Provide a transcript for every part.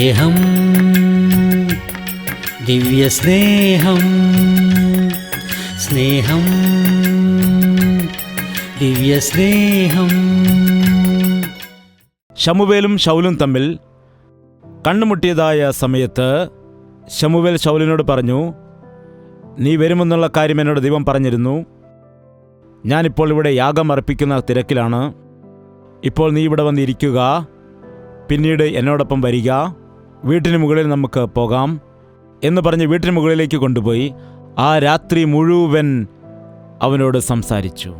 സ്നേഹം, ദിവ്യസ്നേഹം, സ്നേഹം, ദിവ്യസ്നേഹം. ശമൂവേലും ശൗലും തമ്മിൽ കണ്ണുമുട്ടിയതായ സമയത്ത് ശമൂവേൽ ശൗലിനോട് പറഞ്ഞു, നീ വരുമെന്നുള്ള കാര്യം എന്നോട് ദൈവം പറഞ്ഞിരുന്നു. ഞാനിപ്പോൾ ഇവിടെ യാഗം അർപ്പിക്കുന്ന തിരക്കിലാണ്. ഇപ്പോൾ നീ ഇവിടെ വന്നിരിക്കുക, പിന്നീട് എന്നോടൊപ്പം വരിക, വീട്ടിന് മുകളിൽ നമുക്ക് പോകാം എന്ന് പറഞ്ഞ് വീട്ടിന് മുകളിലേക്ക് കൊണ്ടുപോയി ആ രാത്രി മുഴുവൻ അവനോട് സംസാരിച്ചു.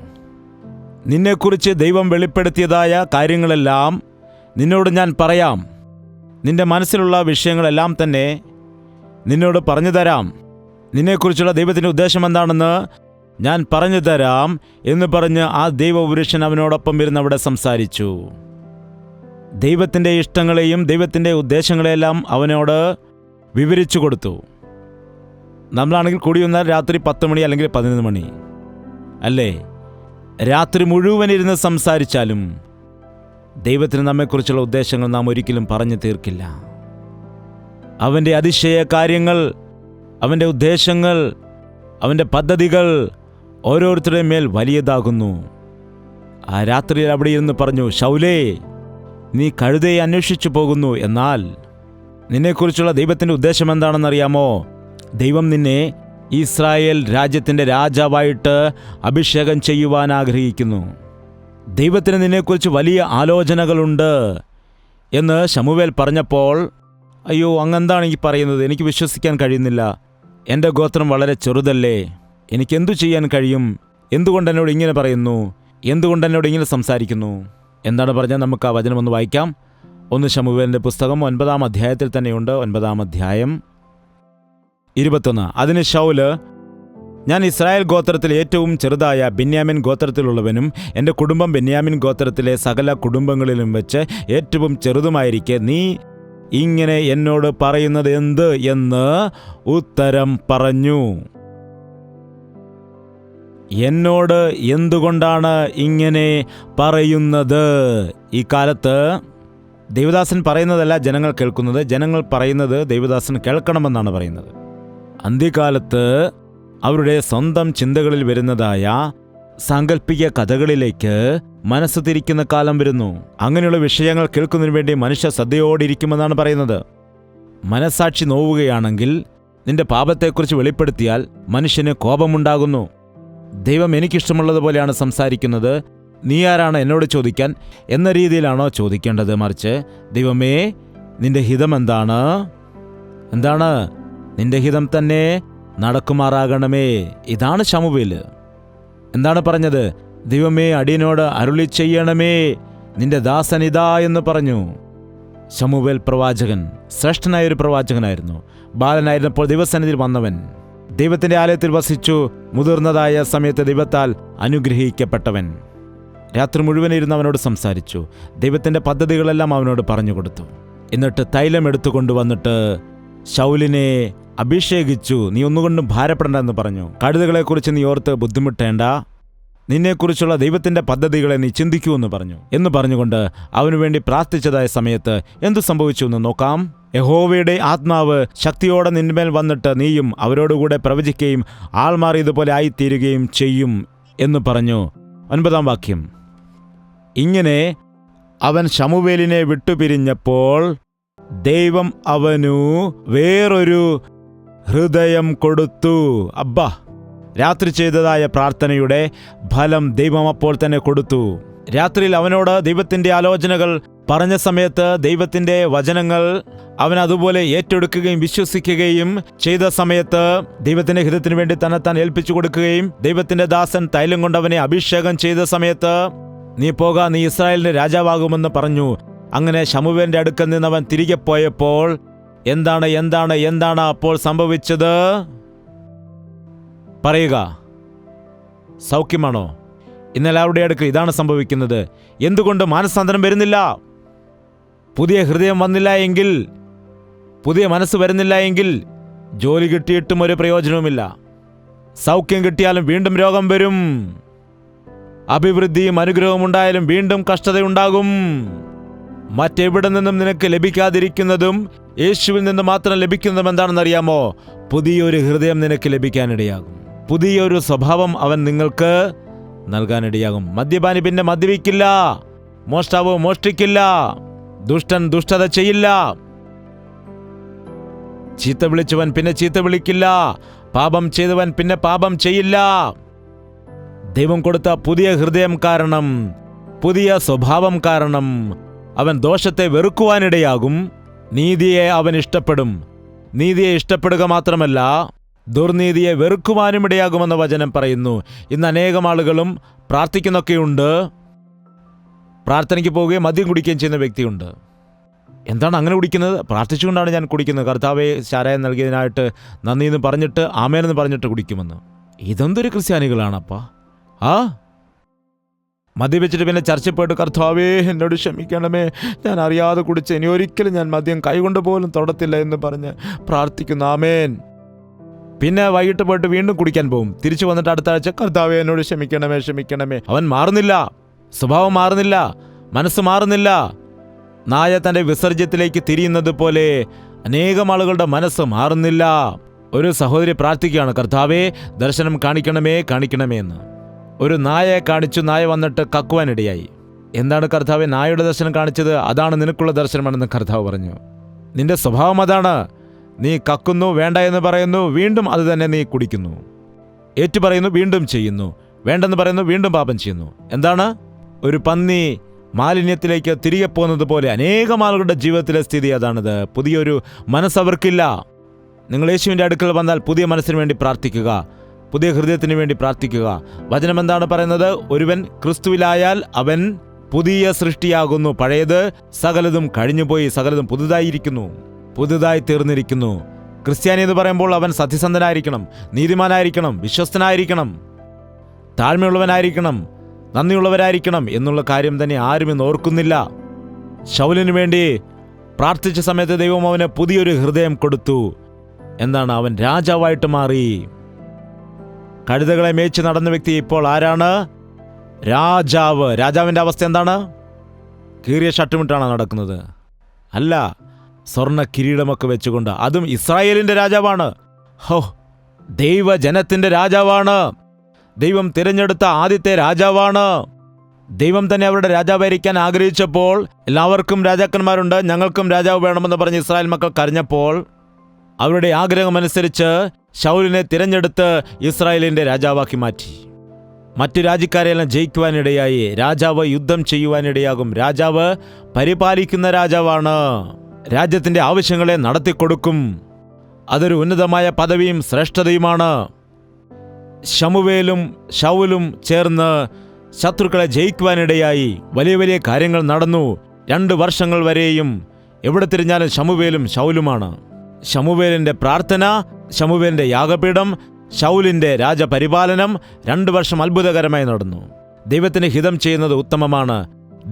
നിന്നെക്കുറിച്ച് ദൈവം വെളിപ്പെടുത്തിയതായ കാര്യങ്ങളെല്ലാം നിന്നോട് ഞാൻ പറയാം. നിന്റെ മനസ്സിലുള്ള വിഷയങ്ങളെല്ലാം തന്നെ നിന്നോട് പറഞ്ഞു തരാം. നിന്നെക്കുറിച്ചുള്ള ദൈവത്തിൻ്റെ ഉദ്ദേശം എന്താണെന്ന് ഞാൻ പറഞ്ഞു തരാം എന്ന് പറഞ്ഞ് ആ ദൈവപുരുഷൻ അവനോടൊപ്പം ഇരുന്ന് അവിടെ സംസാരിച്ചു. ദൈവത്തിൻ്റെ ഇഷ്ടങ്ങളെയും ദൈവത്തിൻ്റെ ഉദ്ദേശങ്ങളെയെല്ലാം അവനോട് വിവരിച്ചു കൊടുത്തു. നമ്മളാണെങ്കിൽ കൂടി വന്നാൽ രാത്രി 10 മണി അല്ലെങ്കിൽ 11 മണി അല്ലേ, രാത്രി മുഴുവൻ ഇരുന്ന് സംസാരിച്ചാലും ദൈവത്തിന് നമ്മെക്കുറിച്ചുള്ള ഉദ്ദേശങ്ങൾ നാം ഒരിക്കലും പറഞ്ഞു തീർക്കില്ല. അവൻ്റെ അതിശയ കാര്യങ്ങൾ, അവൻ്റെ ഉദ്ദേശങ്ങൾ, അവൻ്റെ പദ്ധതികൾ ഓരോരുത്തരുടെ മേൽ വലിയതാകുന്നു. ആ രാത്രിയിൽ അവിടെ ഇരുന്ന് പറഞ്ഞു, ശൗലേ, നീ കഴുതയെ അന്വേഷിച്ചു പോകുന്നു. എന്നാൽ നിന്നെക്കുറിച്ചുള്ള ദൈവത്തിൻ്റെ ഉദ്ദേശം എന്താണെന്നറിയാമോ? ദൈവം നിന്നെ ഇസ്രായേൽ രാജ്യത്തിൻ്റെ രാജാവായിട്ട് അഭിഷേകം ചെയ്യുവാൻ ആഗ്രഹിക്കുന്നു. ദൈവത്തിന് നിന്നെക്കുറിച്ച് വലിയ ആലോചനകളുണ്ട് എന്ന് ശമൂവേൽ പറഞ്ഞപ്പോൾ, അയ്യോ, അങ്ങെന്താണ് ഈ പറയുന്നത്? എനിക്ക് വിശ്വസിക്കാൻ കഴിയുന്നില്ല. എൻ്റെ ഗോത്രം വളരെ ചെറുതല്ലേ, എനിക്കെന്തു ചെയ്യാൻ കഴിയും? എന്തുകൊണ്ട് എന്നോട് ഇങ്ങനെ പറയുന്നു? എന്തുകൊണ്ട് എന്നോട് ഇങ്ങനെ സംസാരിക്കുന്നു? എന്താണ് പറഞ്ഞാൽ നമുക്ക് ആ വചനം ഒന്ന് വായിക്കാം. 1 ശമൂവേലിൻ്റെ പുസ്തകം 9-ാം അധ്യായത്തിൽ തന്നെയുണ്ട്. 9-ാം അധ്യായം 21. അതിന് ശൗല്, ഞാൻ ഇസ്രായേൽ ഗോത്രത്തിൽ ഏറ്റവും ചെറുതായ ബെന്യാമിൻ ഗോത്രത്തിലുള്ളവനും എൻ്റെ കുടുംബം ബെന്യാമിൻ ഗോത്രത്തിലെ സകല കുടുംബങ്ങളിലും വെച്ച് ഏറ്റവും ചെറുതുമായിരിക്കെ നീ ഇങ്ങനെ എന്നോട് പറയുന്നത് എന്ത് എന്ന് ഉത്തരം പറഞ്ഞു. എന്നോട് എന്തുകൊണ്ടാണ് ഇങ്ങനെ പറയുന്നത്? ഈ കാലത്ത് ദൈവദാസൻ പറയുന്നതല്ല ജനങ്ങൾ കേൾക്കുന്നത്, ജനങ്ങൾ പറയുന്നത് ദൈവദാസൻ കേൾക്കണമെന്നാണ് പറയുന്നത്. അന്ത്യകാലത്ത് അവരുടെ സ്വന്തം ചിന്തകളിൽ വരുന്നതായ സാങ്കല്പിക കഥകളിലേക്ക് മനസ്സ് തിരിക്കുന്ന കാലം വരുന്നു. അങ്ങനെയുള്ള വിഷയങ്ങൾ കേൾക്കുന്നതിന് വേണ്ടി മനുഷ്യ ശ്രദ്ധയോടിരിക്കുമെന്നാണ് പറയുന്നത്. മനസ്സാക്ഷി നോവുകയാണെങ്കിൽ നിന്റെ പാപത്തെക്കുറിച്ച് വെളിപ്പെടുത്തിയാൽ മനുഷ്യന് കോപമുണ്ടാകുന്നു. ദൈവം എനിക്കിഷ്ടമുള്ളതുപോലെയാണ് സംസാരിക്കുന്നത്, നീ ആരാണ് എന്നോട് ചോദിക്കാൻ എന്ന രീതിയിലാണോ ചോദിക്കേണ്ടത്? മറിച്ച്, ദൈവമേ, നിന്റെ ഹിതം എന്താണ്? എന്താണ്? നിന്റെ ഹിതം തന്നെ നടക്കുമാറാകണമേ. ഇതാണ് ശമൂവേൽ. എന്താണ് പറഞ്ഞത്? ദൈവമേ, അടിയനോട് അരുളി ചെയ്യണമേ, നിന്റെ ദാസൻ ഇതാ എന്ന് പറഞ്ഞു. ശമൂവേൽ പ്രവാചകൻ ശ്രേഷ്ഠനായൊരു പ്രവാചകനായിരുന്നു. ബാലനായിരുന്നപ്പോൾ ദൈവസന്നിധിയിൽ വന്നവൻ, ദൈവത്തിൻ്റെ ആലയത്തിൽ വസിച്ചു, മുതിർന്നതായ സമയത്ത് ദൈവത്താൽ അനുഗ്രഹിക്കപ്പെട്ടവൻ. രാത്രി മുഴുവൻ ഇരുന്ന് അവനോട് സംസാരിച്ചു. ദൈവത്തിൻ്റെ പദ്ധതികളെല്ലാം അവനോട് പറഞ്ഞു കൊടുത്തു. എന്നിട്ട് തൈലം എടുത്തുകൊണ്ടുവന്നിട്ട് ശൗലിനെ അഭിഷേകിച്ചു. നീ ഒന്നുകൊണ്ടും ഭാരപ്പെടേണ്ട എന്ന് പറഞ്ഞു. കഴുതകളെക്കുറിച്ച് നീ ഓർത്ത് ബുദ്ധിമുട്ടേണ്ട, നിന്നെക്കുറിച്ചുള്ള ദൈവത്തിൻ്റെ പദ്ധതികളെ നീ ചിന്തിക്കൂ എന്ന് പറഞ്ഞു. എന്ന് പറഞ്ഞുകൊണ്ട് അവനു വേണ്ടി പ്രാർത്ഥിച്ചതായ സമയത്ത് എന്തു സംഭവിച്ചു എന്ന് നോക്കാം. യഹോവയുടെ ആത്മാവ് ശക്തിയോടെ നിന്മേൽ വന്നിട്ട് നീയും അവരോടുകൂടെ പ്രവചിക്കുകയും ആൾമാർ ഇതുപോലെ ആയിത്തീരുകയും ചെയ്യും എന്ന് പറഞ്ഞു. 9-ാം വാക്യം. ഇങ്ങനെ അവൻ ശമൂവേലിനെ വിട്ടുപിരിഞ്ഞപ്പോൾ ദൈവം അവനു വേറൊരു ഹൃദയം കൊടുത്തു. അബ്ബാ, രാത്രി ചെയ്തതായ പ്രാർത്ഥനയുടെ ഫലം ദൈവം അപ്പോൾ തന്നെ കൊടുത്തു. രാത്രിയിൽ അവനോട് ദൈവത്തിൻ്റെ ആലോചനകൾ പറഞ്ഞ സമയത്ത് ദൈവത്തിൻ്റെ വചനങ്ങൾ അവൻ അതുപോലെ ഏറ്റെടുക്കുകയും വിശ്വസിക്കുകയും ചെയ്ത സമയത്ത് ദൈവത്തിൻ്റെ ഹിതത്തിന് വേണ്ടി തന്നെത്താൻ ഏൽപ്പിച്ചു കൊടുക്കുകയും ദൈവത്തിൻ്റെ ദാസൻ തൈലം കൊണ്ട് അവനെ അഭിഷേകം ചെയ്ത സമയത്ത് നീ പോക, നീ ഇസ്രായേലിൻ്റെ രാജാവാകുമെന്ന് പറഞ്ഞു. അങ്ങനെ ശമൂവേലിൻ്റെ അടുക്കൽ നിന്ന് അവൻ തിരികെ പോയപ്പോൾ എന്താണ് അപ്പോൾ സംഭവിച്ചത്? പറയുക. സൗഖ്യമാണോ? ഇന്നെല്ലാവരുടെ അടുക്കൽ ഇതാണ് സംഭവിക്കുന്നത്. എന്തുകൊണ്ട് മാനസാന്തരം വരുന്നില്ല? പുതിയ ഹൃദയം വന്നില്ല എങ്കിൽ, പുതിയ മനസ്സ് വരുന്നില്ല എങ്കിൽ ജോലി കിട്ടിയിട്ടും ഒരു പ്രയോജനവുമില്ല. സൗഖ്യം കിട്ടിയാലും വീണ്ടും രോഗം വരും. അഭിവൃദ്ധിയും അനുഗ്രഹവും ഉണ്ടായാലും വീണ്ടും കഷ്ടതയുണ്ടാകും. മറ്റെവിടെ നിന്നും നിനക്ക് ലഭിക്കാതിരിക്കുന്നതും യേശുവിൽ നിന്ന് മാത്രം ലഭിക്കുന്നതും എന്താണെന്നറിയാമോ? പുതിയൊരു ഹൃദയം നിനക്ക് ലഭിക്കാനിടയാകും. പുതിയൊരു സ്വഭാവം അവൻ നിങ്ങൾക്ക് നൽകാനിടയാകും. മദ്യപാനി പിന്നെ മദ്യപിക്കില്ല, മോഷ്ടാവ് മോഷ്ടിക്കില്ല, ദുഷ്ടൻ ദുഷ്ടത ചെയ്യില്ല, ചീത്ത വിളിച്ചവൻ പിന്നെ ചീത്ത വിളിക്കില്ല, പാപം ചെയ്തവൻ പിന്നെ പാപം ചെയ്യില്ല. ദൈവം കൊടുത്ത പുതിയ ഹൃദയം കാരണം, പുതിയ സ്വഭാവം കാരണം അവൻ ദോഷത്തെ വെറുക്കുവാനിടയാകും. നീതിയെ അവൻ ഇഷ്ടപ്പെടും. നീതിയെ ഇഷ്ടപ്പെടുക മാത്രമല്ല, ദുർനീതിയെ വെറുക്കുവാനും ഇടയാകുമെന്ന വചനം പറയുന്നു. ഇന്ന് അനേകം ആളുകളും പ്രാർത്ഥിക്കുന്നൊക്കെയുണ്ട്, പ്രാർത്ഥനയ്ക്ക് പോവുകയും മദ്യം കുടിക്കുകയും ചെയ്യുന്ന വ്യക്തിയുണ്ട്. എന്താണ് അങ്ങനെ കുടിക്കുന്നത്? പ്രാർത്ഥിച്ചുകൊണ്ടാണ് ഞാൻ കുടിക്കുന്നത്, കർത്താവെ ചാരായം നൽകിയതിനായിട്ട് നന്ദി എന്ന് പറഞ്ഞിട്ട്, ആമേനെന്ന് പറഞ്ഞിട്ട് കുടിക്കുമെന്ന്. ഇതെന്തൊരു ക്രിസ്ത്യാനികളാണപ്പാ! മദ്യപിച്ചിട്ട് പിന്നെ ചർച്ചയിൽ പോയിട്ട്, കർത്താവേ എന്നോട് ക്ഷമിക്കണമേ, ഞാൻ അറിയാതെ കുടിച്ച് ഇനി ഒരിക്കലും ഞാൻ മദ്യം കൈകൊണ്ട് പോലും തൊടത്തില്ല എന്ന് പറഞ്ഞ് പ്രാർത്ഥിക്കുന്നു. ആമേൻ. പിന്നെ വൈകിട്ട് പോയിട്ട് വീണ്ടും കുടിക്കാൻ പോകും. തിരിച്ചു വന്നിട്ട് അടുത്ത ആഴ്ച, കർത്താവേ എന്നോട് ക്ഷമിക്കണമേ ക്ഷമിക്കണമേ. അവൻ മാറുന്നില്ല, സ്വഭാവം മാറുന്നില്ല, മനസ്സ് മാറുന്നില്ല. നായ തൻ്റെ വിസർജ്യത്തിലേക്ക് തിരിയുന്നത് പോലെ അനേകം ആളുകളുടെ മനസ്സ് മാറുന്നില്ല. ഒരു സഹോദരി പ്രാർത്ഥിക്കുകയാണ്, കർത്താവേ ദർശനം കാണിക്കണമേ കാണിക്കണമേ എന്ന്. ഒരു നായയെ കാണിച്ചു, നായ വന്നിട്ട് കക്കുവാനിടയായി. എന്താണ് കർത്താവെ നായയുടെ ദർശനം കാണിച്ചത്? അതാണ് നിനക്കുള്ള ദർശനമാണെന്ന് കർത്താവ് പറഞ്ഞു. നിന്റെ സ്വഭാവം അതാണ്. നീ കക്കുന്നു, വേണ്ട എന്ന് പറയുന്നു, വീണ്ടും അത് തന്നെ നീ കുടിക്കുന്നു. ഏറ്റു പറയുന്നു, വീണ്ടും ചെയ്യുന്നു. വേണ്ടെന്ന് പറയുന്നു, വീണ്ടും പാപം ചെയ്യുന്നു. എന്താണ്? ഒരു പന്നി മാലിന്യത്തിലേക്ക് തിരികെ പോകുന്നത് പോലെ അനേകം ആളുകളുടെ ജീവിതത്തിലെ സ്ഥിതി അതാണിത്. പുതിയൊരു മനസ്സവർക്കില്ല. നിങ്ങൾ യേശുവിൻ്റെ അടുക്കൽ വന്നാൽ പുതിയ മനസ്സിന് വേണ്ടി പ്രാർത്ഥിക്കുക, പുതിയ ഹൃദയത്തിന് വേണ്ടി പ്രാർത്ഥിക്കുക. വചനം എന്താണ് പറയുന്നത്? ഒരുവൻ ക്രിസ്തുവിലായാൽ അവൻ പുതിയ സൃഷ്ടിയാകുന്നു, പഴയത് സകലതും കഴിഞ്ഞുപോയി, സകലതും പുതുതായിരിക്കുന്നു, പുതുതായി തീർന്നിരിക്കുന്നു. ക്രിസ്ത്യാനി എന്ന് പറയുമ്പോൾ അവൻ സത്യസന്ധനായിരിക്കണം, നീതിമാനായിരിക്കണം, വിശ്വസ്തനായിരിക്കണം, താഴ്മയുള്ളവനായിരിക്കണം, നന്ദിയുള്ളവരായിരിക്കണം എന്നുള്ള കാര്യം തന്നെ ആരും ഇന്ന് ഓർക്കുന്നില്ല. ശൗലിനു വേണ്ടി പ്രാർത്ഥിച്ച സമയത്ത് ദൈവം അവന് പുതിയൊരു ഹൃദയം കൊടുത്തു. എന്താണ്? അവൻ രാജാവായിട്ട് മാറി. കഴുതകളെ മേച്ച് നടന്ന വ്യക്തി ഇപ്പോൾ ആരാണ്? രാജാവ്. രാജാവിൻ്റെ അവസ്ഥ എന്താണ്? കീറിയ ഷർട്ടുമിട്ടാണ് നടക്കുന്നത്? അല്ല, സ്വർണ്ണ കിരീടമൊക്കെ വെച്ചുകൊണ്ട്. അതും ഇസ്രായേലിൻ്റെ രാജാവാണ്. ദൈവജനത്തിൻ്റെ രാജാവാണ്. ദൈവം തിരഞ്ഞെടുത്ത ആദ്യത്തെ രാജാവാണ്. ദൈവം തന്നെ അവരുടെ രാജാവായിരിക്കാൻ ആഗ്രഹിച്ചപ്പോൾ, എല്ലാവർക്കും രാജാക്കന്മാരുണ്ട്, ഞങ്ങൾക്കും രാജാവ് വേണമെന്ന് പറഞ്ഞ് ഇസ്രായേൽ മക്കൾ കരഞ്ഞപ്പോൾ, അവരുടെ ആഗ്രഹമനുസരിച്ച് ശൗലിനെ തിരഞ്ഞെടുത്ത് ഇസ്രായേലിൻ്റെ രാജാവാക്കി മാറ്റി. മറ്റു രാജ്യക്കാരെല്ലാം ജയിക്കുവാനിടയായി. രാജാവ് യുദ്ധം ചെയ്യുവാനിടയാകും. രാജാവ് പരിപാലിക്കുന്ന രാജാവാണ്. രാജ്യത്തിൻ്റെ ആവശ്യങ്ങളെ നടത്തിക്കൊടുക്കും. അതൊരു ഉന്നതമായ പദവിയും ശ്രേഷ്ഠതയുമാണ്. ശമൂവേലും ശൗലും ചേർന്ന് ശത്രുക്കളെ ജയിക്കുവാനിടയായി. വലിയ വലിയ കാര്യങ്ങൾ നടന്നു. 2 വർഷങ്ങൾ വരെയും എവിടെ തിരിഞ്ഞാലും ശമൂവേലും ശൗലുമാണ്. ശമൂവേലിൻ്റെ പ്രാർത്ഥന, ശമൂവേലിൻ്റെ യാഗപീഠം, ശൗലിൻ്റെ രാജപരിപാലനം 2 വർഷം അത്ഭുതകരമായി നടന്നു. ദൈവത്തിന് ഹിതം ചെയ്യുന്നത് ഉത്തമമാണ്.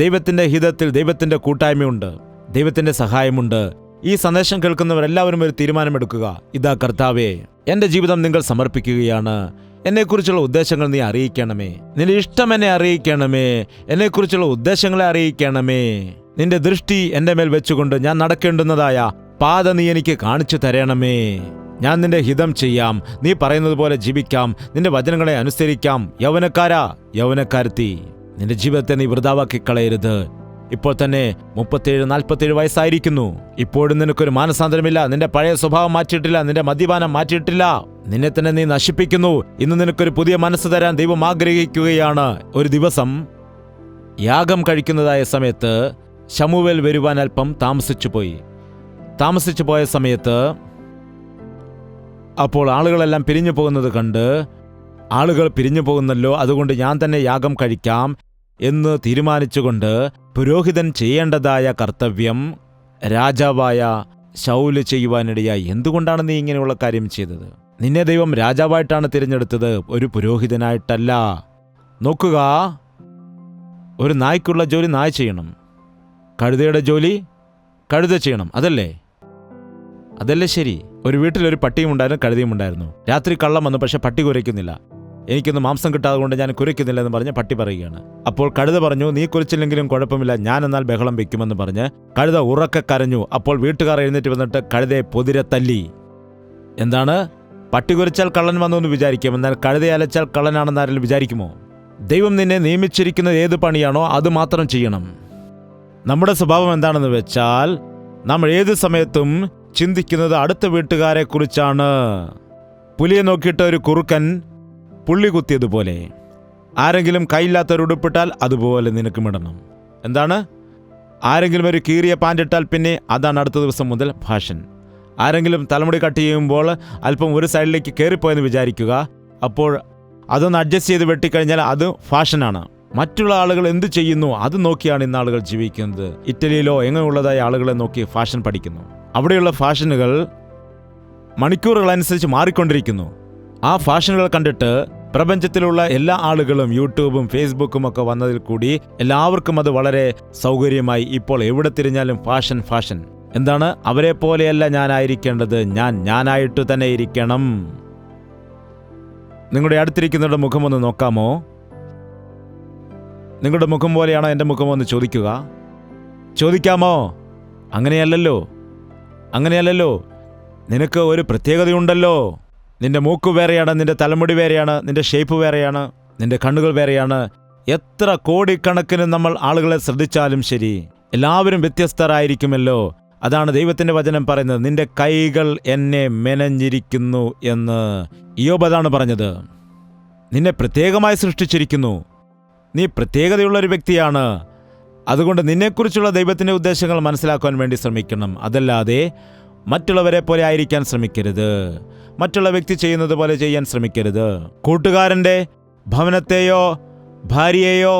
ദൈവത്തിൻ്റെ ഹിതത്തിൽ ദൈവത്തിൻ്റെ കൂട്ടായ്മയുണ്ട്, ദൈവത്തിൻ്റെ സഹായമുണ്ട്. ഈ സന്ദേശം കേൾക്കുന്നവരെല്ലാവരും ഒരു തീരുമാനമെടുക്കുക. ഇതാ കർത്താവേ, എൻ്റെ ജീവിതം നിങ്ങൾ സമർപ്പിക്കുകയാണ്. എന്നെക്കുറിച്ചുള്ള ഉദ്ദേശങ്ങൾ നീ അറിയിക്കണമേ. നിന്റെ ഇഷ്ടം എന്നെ അറിയിക്കണമേ. എന്നെക്കുറിച്ചുള്ള ഉദ്ദേശങ്ങളെ അറിയിക്കണമേ. നിന്റെ ദൃഷ്ടി എൻ്റെ മേൽ വെച്ചുകൊണ്ട് ഞാൻ നടക്കേണ്ടുന്നതായ പാത നീ എനിക്ക് കാണിച്ചു തരണമേ. ഞാൻ നിന്റെ ഹിതം ചെയ്യാം. നീ പറയുന്നത് പോലെ ജീവിക്കാം. നിന്റെ വചനങ്ങളെ അനുസരിക്കാം. യൗവനക്കാരാ, യൗവനക്കാരത്തി, നിന്റെ ജീവിതത്തെ നീ വൃഥാവാക്കി കളയരുത്. ഇപ്പോൾ തന്നെ 37-47 വയസ്സായിരിക്കുന്നു. ഇപ്പോഴും നിനക്കൊരു മാനസാന്തരമില്ല. നിന്റെ പഴയ സ്വഭാവം മാറ്റിയിട്ടില്ല. നിന്റെ മദ്യപാനം മാറ്റിയിട്ടില്ല. നിന്നെ തന്നെ നീ നശിപ്പിക്കുന്നു. ഇന്ന് നിനക്കൊരു പുതിയ മനസ്സ് തരാൻ ദൈവം ആഗ്രഹിക്കുകയാണ്. ഒരു ദിവസം യാഗം കഴിക്കുന്നതായ സമയത്ത് ശമൂവേൽ വരുവാൻ അല്പം താമസിച്ചു പോയ സമയത്ത് അപ്പോൾ ആളുകളെല്ലാം പിരിഞ്ഞു പോകുന്നത് കണ്ട്, ആളുകൾ പിരിഞ്ഞു പോകുന്നല്ലോ, അതുകൊണ്ട് ഞാൻ തന്നെ യാഗം കഴിക്കാം എന്ന് തീരുമാനിച്ചുകൊണ്ട് പുരോഹിതൻ ചെയ്യേണ്ടതായ കർത്തവ്യം രാജാവായ ശൗല് ചെയ്യുവാനിടയായി. എന്തുകൊണ്ടാണ് നീ ഇങ്ങനെയുള്ള കാര്യം ചെയ്തത്? നിന്നെ ദൈവം രാജാവായിട്ടാണ് തിരഞ്ഞെടുത്തത്, ഒരു പുരോഹിതനായിട്ടല്ല. നോക്കുക, ഒരു നായ്ക്കുള്ള ജോലി നായ ചെയ്യണം, കഴുതയുടെ ജോലി കഴുത ചെയ്യണം. അതല്ലേ ശരി? ഒരു വീട്ടിലൊരു പട്ടിയും ഉണ്ടായിരുന്നു, കഴുതയും ഉണ്ടായിരുന്നു. രാത്രി കള്ളം വന്നു, പക്ഷെ പട്ടി കുരയ്ക്കുന്നില്ല. എനിക്കൊന്ന് മാംസം കിട്ടാതെ കൊണ്ട് ഞാൻ കുരയ്ക്കുന്നില്ലെന്ന് പറഞ്ഞ് പട്ടി പറയുകയാണ്. അപ്പോൾ കഴുത പറഞ്ഞു, നീ കുരച്ചില്ലെങ്കിലും കുഴപ്പമില്ല, ഞാൻ എന്നാൽ ബഹളം വെക്കുമെന്ന് പറഞ്ഞ് കഴുത ഉറക്കെ കരഞ്ഞു. അപ്പോൾ വീട്ടുകാർ എഴുന്നേറ്റ് വന്നിട്ട് കഴുതയെ പൊതിരെ തല്ലി. എന്താണ്? പട്ടി കുരച്ചാൽ കള്ളൻ വന്നു എന്ന് വിചാരിക്കും, എന്നാൽ കഴുതയെ അലച്ചാൽ കള്ളനാണെന്ന് ആരെങ്കിലും വിചാരിക്കുമോ? ദൈവം നിന്നെ നിയമിച്ചിരിക്കുന്നത് ഏത് പണിയാണോ അത് മാത്രം ചെയ്യണം. നമ്മുടെ സ്വഭാവം എന്താണെന്ന് വെച്ചാൽ നമ്മൾ ഏത് സമയത്തും ചിന്തിക്കുന്നത് അടുത്ത വീട്ടുകാരെ കുറിച്ചാണ്. പുലിയെ നോക്കിയിട്ട് ഒരു കുറുക്കൻ പുള്ളി കുത്തിയതുപോലെ. ആരെങ്കിലും കൈയില്ലാത്തൊരു ഉടുപ്പിട്ടാൽ അതുപോലെ നിനക്കും ഇടണം. എന്താണ്? ആരെങ്കിലും ഒരു കീറിയ പാൻറ്റിട്ടാൽ പിന്നെ അതാണ് അടുത്ത ദിവസം മുതൽ ഫാഷൻ. ആരെങ്കിലും തലമുടി കട്ട് ചെയ്യുമ്പോൾ അല്പം ഒരു സൈഡിലേക്ക് കയറിപ്പോയെന്ന് വിചാരിക്കുക, അപ്പോൾ അതൊന്ന് അഡ്ജസ്റ്റ് ചെയ്ത് വെട്ടിക്കഴിഞ്ഞാൽ അത് ഫാഷനാണ്. മറ്റുള്ള ആളുകൾ എന്ത് ചെയ്യുന്നു അത് നോക്കിയാണ് ഇന്ന് ആളുകൾ ജീവിക്കുന്നത്. ഇറ്റലിയിലോ എങ്ങനെയുള്ളതായ ആളുകളെ നോക്കി ഫാഷൻ പഠിക്കുന്നു. അവിടെയുള്ള ഫാഷനുകൾ മണിക്കൂറുകളനുസരിച്ച് മാറിക്കൊണ്ടിരിക്കുന്നു. ആ ഫാഷനുകൾ കണ്ടിട്ട് പ്രപഞ്ചത്തിലുള്ള എല്ലാ ആളുകളും യൂട്യൂബും ഫേസ്ബുക്കും ഒക്കെ വന്നതിൽ കൂടി എല്ലാവർക്കും അത് വളരെ സൗകര്യമായി. ഇപ്പോൾ എവിടെ തിരിഞ്ഞാലും ഫാഷൻ ഫാഷൻ. എന്താണ്? അവരെ പോലെയല്ല ഞാനായിരിക്കേണ്ടത്, ഞാനായിട്ട് തന്നെ ഇരിക്കണം. നിങ്ങളുടെ അടുത്തിരിക്കുന്നവരുടെ മുഖമൊന്ന് നോക്കാമോ? നിങ്ങളുടെ മുഖം പോലെയാണോ എൻ്റെ മുഖമൊന്ന് ചോദിക്കാമോ? അങ്ങനെയല്ലല്ലോ. നിനക്ക് ഒരു പ്രത്യേകതയുണ്ടല്ലോ. നിന്റെ മൂക്ക് വേറെയാണ്, നിന്റെ തലമുടി വേറെയാണ്, നിന്റെ ഷേപ്പ് വേറെയാണ്, നിന്റെ കണ്ണുകൾ വേറെയാണ്. എത്ര കോടിക്കണക്കിന് നമ്മൾ ആളുകളെ ശ്രദ്ധിച്ചാലും ശരി, എല്ലാവരും വ്യത്യസ്തരായിരിക്കുമല്ലോ. അതാണ് ദൈവത്തിൻ്റെ വചനം പറയുന്നത്, നിന്റെ കൈകൾ എന്നെ മെനഞ്ഞിരിക്കുന്നു എന്ന്. ഇയ്യോബ് അതാണ് പറഞ്ഞത്. നിന്നെ പ്രത്യേകമായി സൃഷ്ടിച്ചിരിക്കുന്നു. നീ പ്രത്യേകതയുള്ളൊരു വ്യക്തിയാണ്. അതുകൊണ്ട് നിന്നെക്കുറിച്ചുള്ള ദൈവത്തിൻ്റെ ഉദ്ദേശങ്ങൾ മനസ്സിലാക്കുവാൻ വേണ്ടി ശ്രമിക്കണം. അതല്ലാതെ മറ്റുള്ളവരെ പോലെ ആയിരിക്കാൻ ശ്രമിക്കരുത്. മറ്റുള്ള വ്യക്തി ചെയ്യുന്നത് പോലെ ചെയ്യാൻ ശ്രമിക്കരുത്. കൂട്ടുകാരൻ്റെ ഭവനത്തെയോ ഭാര്യയെയോ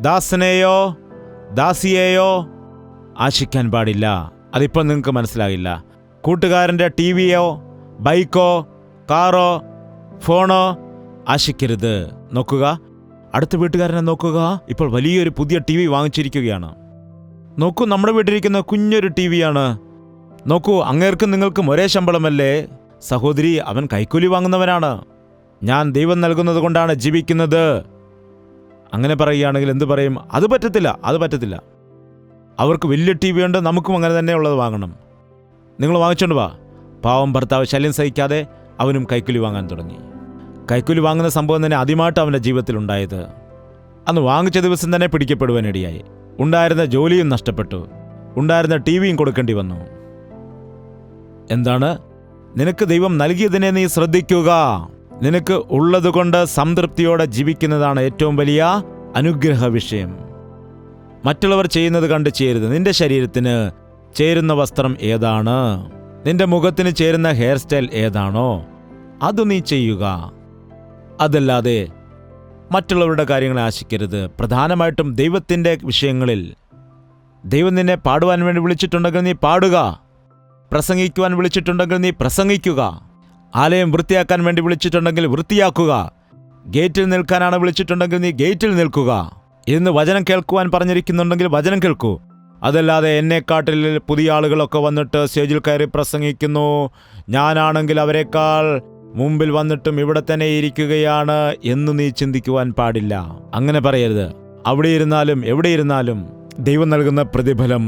ദാസനെയോ ദാസിയെയോ ആശിക്കാൻ പാടില്ല. അതിപ്പോൾ നിങ്ങൾക്ക് മനസ്സിലാകില്ല. കൂട്ടുകാരൻ്റെ ടിവിയോ ബൈക്കോ കാറോ ഫോണോ ആശിക്കരുത്. നോക്കുക, അടുത്ത വീട്ടുകാരനെ നോക്കുക. ഇപ്പോൾ വലിയൊരു പുതിയ ടി.വി. വാങ്ങിച്ചിരിക്കുകയാണ്. നോക്കൂ, നമ്മുടെ വീട്ടിലിരിക്കുന്ന കുഞ്ഞൊരു ടി.വിയാണ്. നോക്കൂ, അങ്ങേർക്കും നിങ്ങൾക്കും ഒരേ ശമ്പളമല്ലേ? സഹോദരി, അവൻ കൈക്കൂലി വാങ്ങുന്നവനാണ്. ഞാൻ ദൈവം നൽകുന്നത് കൊണ്ടാണ് ജീവിക്കുന്നത്. അങ്ങനെ പറയുകയാണെങ്കിൽ എന്തു പറയും? അത് പറ്റത്തില്ല. അവർക്ക് വലിയ ടി.വി. ഉണ്ട്, നമുക്കും അങ്ങനെ തന്നെ ഉള്ളത് വാങ്ങണം. നിങ്ങൾ വാങ്ങിച്ചോണ്ട് വാ. പാവം ഭർത്താവ് ശല്യം സഹിക്കാതെ അവനും കൈക്കൂലി വാങ്ങാൻ തുടങ്ങി. കൈക്കൂലി വാങ്ങുന്ന സംഭവം തന്നെ ആദ്യമായിട്ട് അവൻ്റെ ജീവിതത്തിലുണ്ടായത്. അന്ന് വാങ്ങിച്ച ദിവസം തന്നെ പിടിക്കപ്പെടുവാനിടയായി. ഉണ്ടായിരുന്ന ജോലിയും നഷ്ടപ്പെട്ടു, ഉണ്ടായിരുന്ന ടി.വിയും കൊടുക്കേണ്ടി വന്നു. എന്താണ്? നിനക്ക് ദൈവം നൽകിയതിനെ നീ ശ്രദ്ധിക്കുക. നിനക്ക് ഉള്ളതുകൊണ്ട് സംതൃപ്തിയോടെ ജീവിക്കുന്നതാണ് ഏറ്റവും വലിയ അനുഗ്രഹ വിഷയം. മറ്റുള്ളവർ ചെയ്യുന്നത് കണ്ട് ചെയ്യരുത്. നിന്റെ ശരീരത്തിന് ചേരുന്ന വസ്ത്രം ഏതാണ്, നിന്റെ മുഖത്തിന് ചേരുന്ന ഹെയർ സ്റ്റൈൽ ഏതാണോ അത് നീ ചെയ്യുക. അതല്ലാതെ മറ്റുള്ളവരുടെ കാര്യങ്ങളെ ആശിക്കരുത്. പ്രധാനമായിട്ടും ദൈവത്തിൻ്റെ വിഷയങ്ങളിൽ. ദൈവം നിന്നെ പാടുവാൻ വേണ്ടി വിളിച്ചിട്ടുണ്ടെങ്കിൽ നീ പാടുക. പ്രസംഗിക്കുവാൻ വിളിച്ചിട്ടുണ്ടെങ്കിൽ നീ പ്രസംഗിക്കുക. ആലയം വൃത്തിയാക്കാൻ വേണ്ടി വിളിച്ചിട്ടുണ്ടെങ്കിൽ വൃത്തിയാക്കുക. ഗേറ്റിൽ നിൽക്കാനാണ് വിളിച്ചിട്ടുണ്ടെങ്കിൽ നീ ഗേറ്റിൽ നിൽക്കുക. ഇന്ന് വചനം കേൾക്കുവാൻ പറഞ്ഞിരിക്കുന്നുണ്ടെങ്കിൽ വചനം കേൾക്കൂ. അതല്ലാതെ എന്നെക്കാട്ടിൽ പുതിയ ആളുകളൊക്കെ വന്നിട്ട് സ്റ്റേജിൽ കയറി പ്രസംഗിക്കുന്നു, ഞാനാണെങ്കിൽ അവരെക്കാൾ മുമ്പിൽ വന്നിട്ടും ഇവിടെ തന്നെ ഇരിക്കുകയാണ് എന്ന് നീ ചിന്തിക്കുവാൻ പാടില്ല. അങ്ങനെ പറയരുത്. അവിടെ ഇരുന്നാലും എവിടെ ഇരുന്നാലും ദൈവം നൽകുന്ന പ്രതിഫലം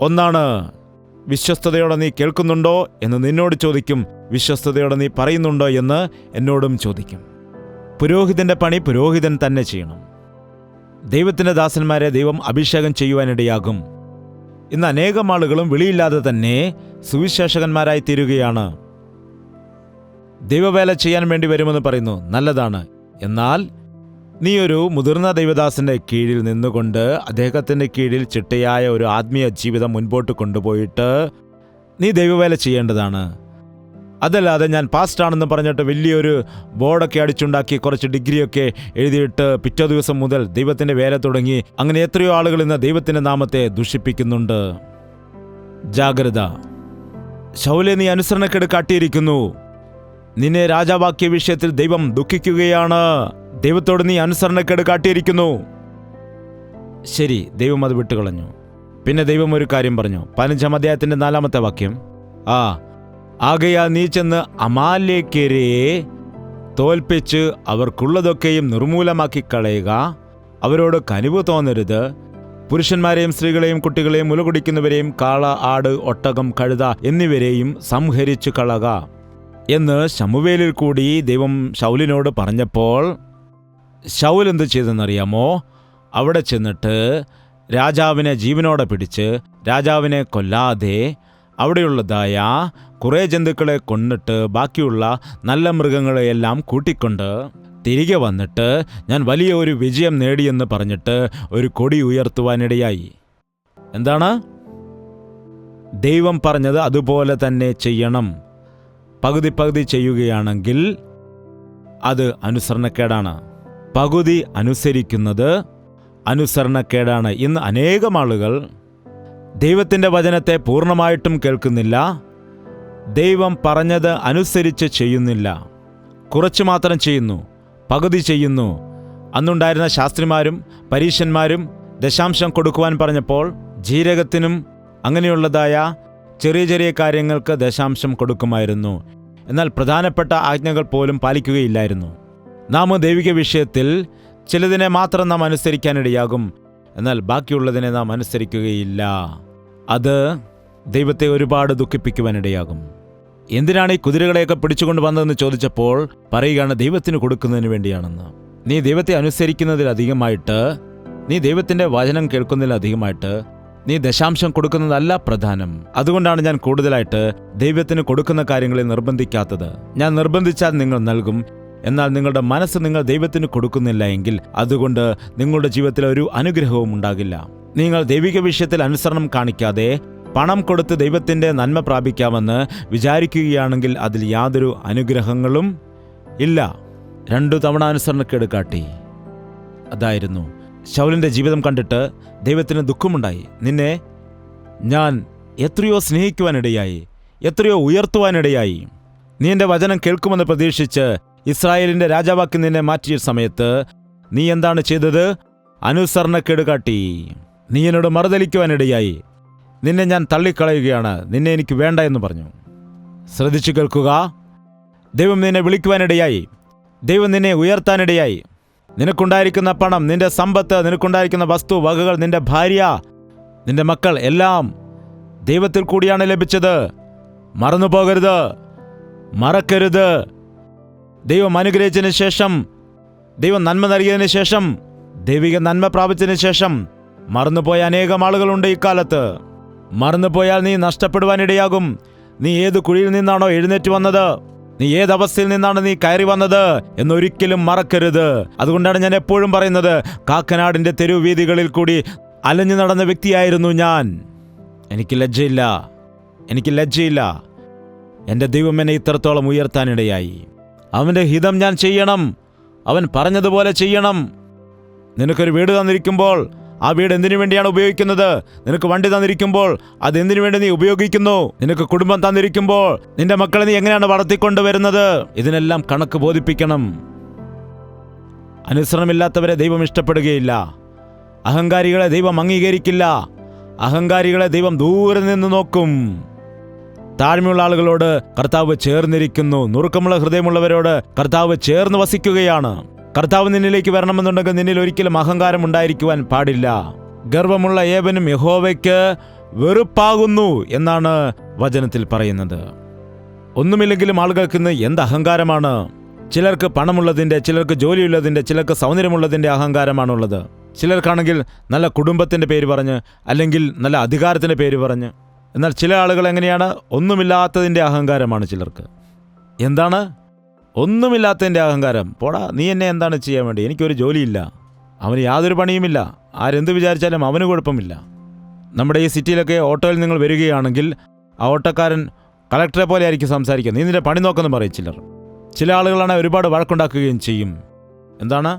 ഒന്നാണ്. വിശ്വസ്തയോടെ നീ കേൾക്കുന്നുണ്ടോ എന്ന് നിന്നോട് ചോദിക്കും, വിശ്വസ്തയോടെ നീ പറയുന്നുണ്ടോ എന്ന് എന്നോടും ചോദിക്കും. പുരോഹിതന്റെ പണി പുരോഹിതൻ തന്നെ ചെയ്യണം. ദൈവത്തിൻ്റെ ദാസന്മാരെ ദൈവം അഭിഷേകം ചെയ്യുവാനിടയാകും. ഇന്ന് അനേകം ആളുകളും വിളിയില്ലാതെ തന്നെ സുവിശേഷകന്മാരായി തീരുകയാണ്. ദൈവവേല ചെയ്യാൻ വേണ്ടി വരുമെന്ന് പറയുന്നു, നല്ലതാണ്. എന്നാൽ നീ ഒരു മുതിർന്ന ദൈവദാസന്റെ കീഴിൽ നിന്നുകൊണ്ട് അദ്ദേഹത്തിൻ്റെ കീഴിൽ ചിട്ടയായ ഒരു ആത്മീയ ജീവിതം മുൻപോട്ട് കൊണ്ടുപോയിട്ട് നീ ദൈവവേല ചെയ്യേണ്ടതാണ്. അതല്ലാതെ ഞാൻ പാസ്റ്റാണെന്ന് പറഞ്ഞിട്ട് വലിയൊരു ബോർഡൊക്കെ അടിച്ചുണ്ടാക്കി കുറച്ച് ഡിഗ്രിയൊക്കെ എഴുതിയിട്ട് പിറ്റേ ദിവസം മുതൽ ദൈവത്തിൻ്റെ വേല തുടങ്ങി. അങ്ങനെ എത്രയോ ആളുകൾ ഇന്ന് ദൈവത്തിൻ്റെ നാമത്തെ ദുഷിപ്പിക്കുന്നുണ്ട്. ജാഗ്രത. ശൗലെ, നീ അനുസരണക്കേട് കാട്ടിയിരിക്കുന്നു. നിന്നെ രാജാവാക്കിയ വിഷയത്തിൽ ദൈവം ദുഃഖിക്കുകയാണ്. ദൈവത്തോട് നീ അനുസരണക്കേട് കാട്ടിയിരിക്കുന്നു. ശരി, ദൈവം അത് വിട്ടുകളഞ്ഞു. പിന്നെ ദൈവം ഒരു കാര്യം പറഞ്ഞു. 15-ാം അധ്യായത്തിൻ്റെ 4-ാമത്തെ വാക്യം. ആകയാൽ നീ ചെന്ന് അമാലേക്യരെ തോൽപ്പിച്ച് അവർക്കുള്ളതൊക്കെയും നിർമൂലമാക്കി കളയുക. അവരോട് കനിവ് തോന്നരുത്. പുരുഷന്മാരെയും സ്ത്രീകളെയും കുട്ടികളെയും മുലകുടിക്കുന്നവരെയും കാള, ആട്, ഒട്ടകം, കഴുത എന്നിവരെയും സംഹരിച്ചു കളക എന്ന് ശമൂവേലിൽ കൂടി ദൈവം ശൗലിനോട് പറഞ്ഞപ്പോൾ ശൗൽ എന്ത് ചെയ്തെന്നറിയാമോ? അവിടെ ചെന്നിട്ട് രാജാവിനെ ജീവനോടെ പിടിച്ച് രാജാവിനെ കൊല്ലാതെ അവിടെയുള്ളതായ കുറേ ജന്തുക്കളെ കൊന്നിട്ട് ബാക്കിയുള്ള നല്ല മൃഗങ്ങളെയെല്ലാം കൂട്ടിക്കൊണ്ട് തിരികെ വന്നിട്ട് ഞാൻ വലിയ ഒരു വിജയം നേടിയെന്ന് പറഞ്ഞിട്ട് ഒരു കൊടി ഉയർത്തുവാനിടയായി. എന്താണ്? ദൈവം പറഞ്ഞത് അതുപോലെ തന്നെ ചെയ്യണം. പകുതി പകുതി ചെയ്യുകയാണെങ്കിൽ അത് അനുസരണക്കേടാണ്. പകുതി അനുസരിക്കുന്നത് അനുസരണക്കേടാണ്. ഇന്ന് അനേകം ആളുകൾ ദൈവത്തിൻ്റെ വചനത്തെ പൂർണ്ണമായിട്ടും കേൾക്കുന്നില്ല. ദൈവം പറഞ്ഞത് അനുസരിച്ച് ചെയ്യുന്നില്ല. കുറച്ചു മാത്രം ചെയ്യുന്നു, പകുതി ചെയ്യുന്നു. അന്നുണ്ടായിരുന്ന ശാസ്ത്രിമാരും പരീശന്മാരും ദശാംശം കൊടുക്കുവാൻ പറഞ്ഞപ്പോൾ ജീരകത്തിനും അങ്ങനെയുള്ളതായ ചെറിയ ചെറിയ കാര്യങ്ങൾക്ക് ദശാംശം കൊടുക്കുമായിരുന്നു. എന്നാൽ പ്രധാനപ്പെട്ട ആജ്ഞകൾ പോലും പാലിക്കുകയില്ലായിരുന്നു. നാം ദൈവിക വിഷയത്തിൽ ചിലതിനെ മാത്രം നാം അനുസരിക്കാനിടയാകും, എന്നാൽ ബാക്കിയുള്ളതിനെ നാം അനുസരിക്കുകയില്ല. അത് ദൈവത്തെ ഒരുപാട് ദുഃഖിപ്പിക്കുവാനിടയാകും. എന്തിനാണ് ഈ കുതിരകളെയൊക്കെ പിടിച്ചുകൊണ്ട് വന്നതെന്ന് ചോദിച്ചപ്പോൾ പറയുകയാണ് ദൈവത്തിന് കൊടുക്കുന്നതിന് വേണ്ടിയാണെന്ന്. നീ ദൈവത്തെ അനുസരിക്കുന്നതിലധികമായിട്ട്, നീ ദൈവത്തിൻ്റെ വചനം കേൾക്കുന്നതിലധികമായിട്ട് നീ ദശാംശം കൊടുക്കുന്നതല്ല പ്രധാനം. അതുകൊണ്ടാണ് ഞാൻ കൂടുതലായിട്ട് ദൈവത്തിന് കൊടുക്കുന്ന കാര്യങ്ങളെ നിർബന്ധിക്കാത്തത്. ഞാൻ നിർബന്ധിച്ചാൽ നിങ്ങൾ നൽകും, എന്നാൽ നിങ്ങളുടെ മനസ്സ് നിങ്ങൾ ദൈവത്തിന് കൊടുക്കുന്നില്ല എങ്കിൽ അതുകൊണ്ട് നിങ്ങളുടെ ജീവിതത്തിൽ ഒരു അനുഗ്രഹവും ഉണ്ടാകില്ല. നിങ്ങൾ ദൈവിക വിഷയത്തിൽ അനുസരണം കാണിക്കാതെ പണം കൊടുത്ത് ദൈവത്തിൻ്റെ നന്മ പ്രാപിക്കാമെന്ന് വിചാരിക്കുകയാണെങ്കിൽ അതിൽ യാതൊരു അനുഗ്രഹങ്ങളും ഇല്ല. 2 തവണ അനുസരണക്കേട് കാട്ടി. അതായിരുന്നു ശൗലിൻ്റെ ജീവിതം കണ്ടിട്ട് ദൈവത്തിന് ദുഃഖമുണ്ടായി. നിന്നെ ഞാൻ എത്രയോ സ്നേഹിക്കുവാനിടയായി, എത്രയോ ഉയർത്തുവാനിടയായി. നീ എൻ്റെ വചനം കേൾക്കുമെന്ന് പ്രതീക്ഷിച്ച് ഇസ്രായേലിൻ്റെ രാജാവാക്കി നിന്നെ മാറ്റിയ സമയത്ത് നീ എന്താണ് ചെയ്തത്? അനുസരണക്കേട് കാട്ടി. നീ എന്നോട് മറുതലിക്കുവാനിടയായി. നിന്നെ ഞാൻ തള്ളിക്കളയുകയാണ്, നിന്നെ എനിക്ക് വേണ്ട എന്ന് പറഞ്ഞു. ശ്രദ്ധിച്ചു കേൾക്കുക. ദൈവം നിന്നെ വിളിക്കുവാനിടയായി. ദൈവം നിന്നെ ഉയർത്താനിടയായി. നിനക്കുണ്ടായിരിക്കുന്ന പണം, നിന്റെ സമ്പത്ത്, നിനക്കുണ്ടായിരിക്കുന്ന വസ്തു വകകൾ, നിന്റെ ഭാര്യ, നിന്റെ മക്കൾ എല്ലാം ദൈവത്തിൽ കൂടിയാണ് ലഭിച്ചത്. മറന്നു പോകരുത്, മറക്കരുത്. ദൈവം അനുഗ്രഹിച്ചതിന് ശേഷം, ദൈവം നന്മ നൽകിയതിന് ശേഷം, ദൈവിക നന്മ പ്രാപിച്ചതിന് ശേഷം മറന്നുപോയ അനേകം ആളുകളുണ്ട് ഇക്കാലത്ത്. മറന്നുപോയാൽ നീ നഷ്ടപ്പെടുവാനിടയാകും. നീ ഏത് കുഴിയിൽ നിന്നാണോ എഴുന്നേറ്റ് വന്നത്, നീ ഏതവസ്ഥയിൽ നിന്നാണ് നീ കയറി വന്നത് എന്നൊരിക്കലും മറക്കരുത്. അതുകൊണ്ടാണ് ഞാൻ എപ്പോഴും പറയുന്നത്, കാക്കനാടിൻ്റെ തെരുവീഥികളിൽ കൂടി അലഞ്ഞു നടന്ന വ്യക്തിയായിരുന്നു ഞാൻ. എനിക്ക് ലജ്ജയില്ല. എൻ്റെ ദൈവം എന്നെ ഇത്രത്തോളം ഉയർത്താനിടയായി. അവൻ്റെ ഹിതം ഞാൻ ചെയ്യണം, അവൻ പറഞ്ഞതുപോലെ ചെയ്യണം. നിനക്കൊരു വീട് തന്നിരിക്കുമ്പോൾ ആ വീട് എന്തിനു വേണ്ടിയാണ് ഉപയോഗിക്കുന്നത്? നിനക്ക് വണ്ടി തന്നിരിക്കുമ്പോൾ അത് എന്തിനു വേണ്ടി നീ ഉപയോഗിക്കുന്നു? നിനക്ക് കുടുംബം തന്നിരിക്കുമ്പോൾ നിന്റെ മക്കളെ നീ എങ്ങനെയാണ് വളർത്തിക്കൊണ്ടുവരുന്നത്? ഇതിനെല്ലാം കണക്ക് ബോധിപ്പിക്കണം. അനുസരണമില്ലാത്തവരെ ദൈവം ഇഷ്ടപ്പെടുകയില്ല. അഹങ്കാരികളെ ദൈവം അംഗീകരിക്കില്ല. അഹങ്കാരികളെ ദൈവം ദൂരെ നിന്ന് നോക്കും. താഴ്മയുള്ള ആളുകളോട് കർത്താവ് ചേർന്നിരിക്കുന്നു. നുറുക്കമുള്ള ഹൃദയമുള്ളവരോട് കർത്താവ് ചേർന്ന് വസിക്കുകയാണ്. കർത്താവ് നിന്നിലേക്ക് വരണമെന്നുണ്ടെങ്കിൽ നിന്നിൽ ഒരിക്കലും അഹങ്കാരം ഉണ്ടായിരിക്കുവാൻ പാടില്ല. ഗർവമുള്ള ഏവനും യഹോവയ്ക്ക് വെറുപ്പാകുന്നു എന്നാണ് വചനത്തിൽ പറയുന്നത്. ഒന്നുമില്ലെങ്കിലും ആളുകൾക്ക് ഇന്ന് എന്ത് അഹങ്കാരമാണ്! ചിലർക്ക് പണമുള്ളതിൻ്റെ, ചിലർക്ക് ജോലിയുള്ളതിൻ്റെ, ചിലർക്ക് സൗന്ദര്യമുള്ളതിൻ്റെ അഹങ്കാരമാണുള്ളത്. ചിലർക്കാണെങ്കിൽ നല്ല കുടുംബത്തിൻ്റെ പേര് പറഞ്ഞ്, അല്ലെങ്കിൽ നല്ല അധികാരത്തിൻ്റെ പേര് പറഞ്ഞ്. എന്നാൽ ചില ആളുകൾ എങ്ങനെയാണ്? ഒന്നുമില്ലാത്തതിൻ്റെ അഹങ്കാരമാണ് ചിലർക്ക്. എന്താണ് ഒന്നുമില്ലാത്തതിൻ്റെ അഹങ്കാരം? പോടാ, നീ എന്നെ എന്താണ് ചെയ്യാൻ വേണ്ടി? എനിക്കൊരു ജോലിയില്ല, അവന് യാതൊരു പണിയുമില്ല, ആരെന്ത് വിചാരിച്ചാലും അവന് കുഴപ്പമില്ല. നമ്മുടെ ഈ സിറ്റിയിലൊക്കെ ഓട്ടോയിൽ നിങ്ങൾ വരികയാണെങ്കിൽ ആ ഓട്ടോക്കാരൻ കളക്ടറെ പോലെ ആയിരിക്കും സംസാരിക്കുക. നീ നിന്റെ പണി നോക്കെന്ന് പറയും ചിലർ. ചില ആളുകളാണ് ഒരുപാട് വഴക്കുണ്ടാക്കുകയും ചെയ്യും. എന്താണ്?